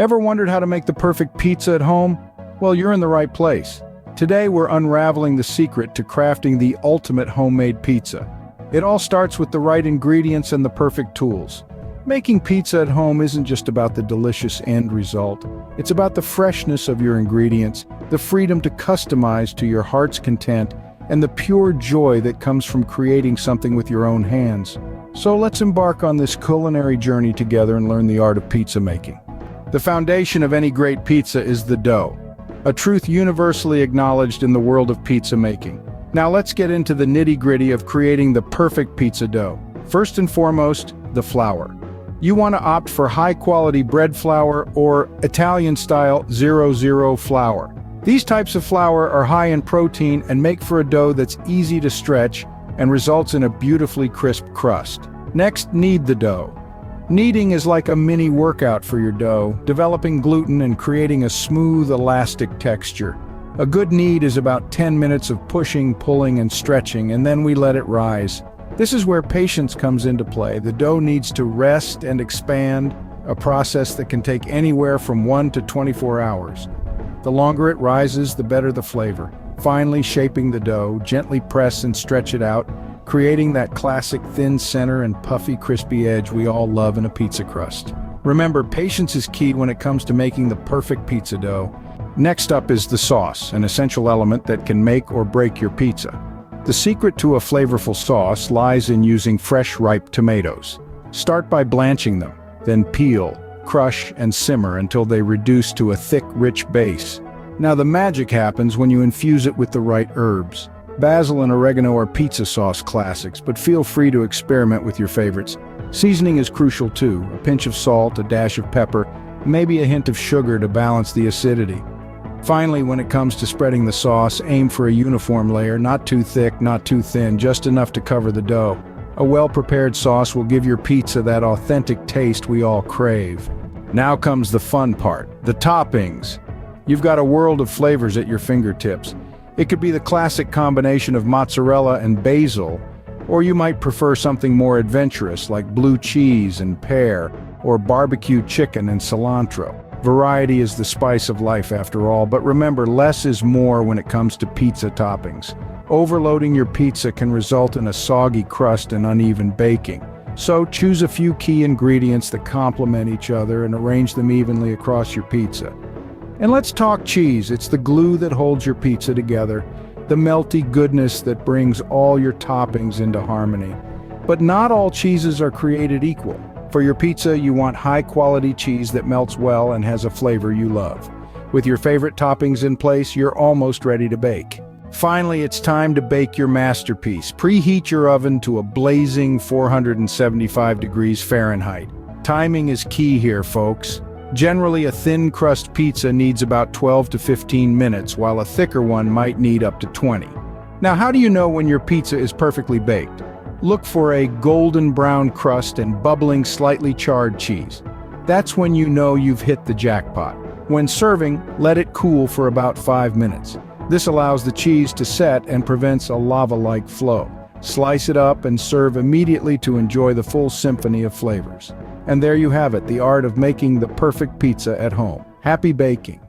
Ever wondered how to make the perfect pizza at home? Well, you're in the right place. Today we're unraveling the secret to crafting the ultimate homemade pizza. It all starts with the right ingredients and the perfect tools. Making pizza at home isn't just about the delicious end result. It's about the freshness of your ingredients, the freedom to customize to your heart's content, and the pure joy that comes from creating something with your own hands. So let's embark on this culinary journey together and learn the art of pizza making. The foundation of any great pizza is the dough, a truth universally acknowledged in the world of pizza making. Now let's get into the nitty-gritty of creating the perfect pizza dough. First and foremost, the flour. You want to opt for high-quality bread flour or Italian-style 00 flour. These types of flour are high in protein and make for a dough that's easy to stretch and results in a beautifully crisp crust. Next, knead the dough. Kneading is like a mini workout for your dough, developing gluten and creating a smooth, elastic texture. A good knead is about 10 minutes of pushing, pulling, and stretching, and then we let it rise. This is where patience comes into play. The dough needs to rest and expand, a process that can take anywhere from 1 to 24 hours. The longer it rises, the better the flavor. Finally, shaping the dough, gently press and stretch it out, creating that classic thin center and puffy, crispy edge we all love in a pizza crust. Remember, patience is key when it comes to making the perfect pizza dough. Next up is the sauce, an essential element that can make or break your pizza. The secret to a flavorful sauce lies in using fresh, ripe tomatoes. Start by blanching them, then peel, crush, and simmer until they reduce to a thick, rich base. Now the magic happens when you infuse it with the right herbs. Basil and oregano are pizza sauce classics, but feel free to experiment with your favorites. Seasoning is crucial too, a pinch of salt, a dash of pepper, maybe a hint of sugar to balance the acidity. Finally, when it comes to spreading the sauce, aim for a uniform layer, not too thick, not too thin, just enough to cover the dough. A well-prepared sauce will give your pizza that authentic taste we all crave. Now comes the fun part, the toppings. You've got a world of flavors at your fingertips. It could be the classic combination of mozzarella and basil, or you might prefer something more adventurous like blue cheese and pear, or barbecue chicken and cilantro. Variety is the spice of life after all, but remember, less is more when it comes to pizza toppings. Overloading your pizza can result in a soggy crust and uneven baking. So choose a few key ingredients that complement each other and arrange them evenly across your pizza. And let's talk cheese. It's the glue that holds your pizza together, the melty goodness that brings all your toppings into harmony. But not all cheeses are created equal. For your pizza, you want high-quality cheese that melts well and has a flavor you love. With your favorite toppings in place, you're almost ready to bake. Finally, it's time to bake your masterpiece. Preheat your oven to a blazing 475 degrees Fahrenheit. Timing is key here, folks. Generally, a thin crust pizza needs about 12 to 15 minutes, while a thicker one might need up to 20. Now, how do you know when your pizza is perfectly baked? Look for a golden brown crust and bubbling, slightly charred cheese. That's when you know you've hit the jackpot. When serving, let it cool for about 5 minutes. This allows the cheese to set and prevents a lava-like flow. Slice it up and serve immediately to enjoy the full symphony of flavors. And there you have it, the art of making the perfect pizza at home. Happy baking!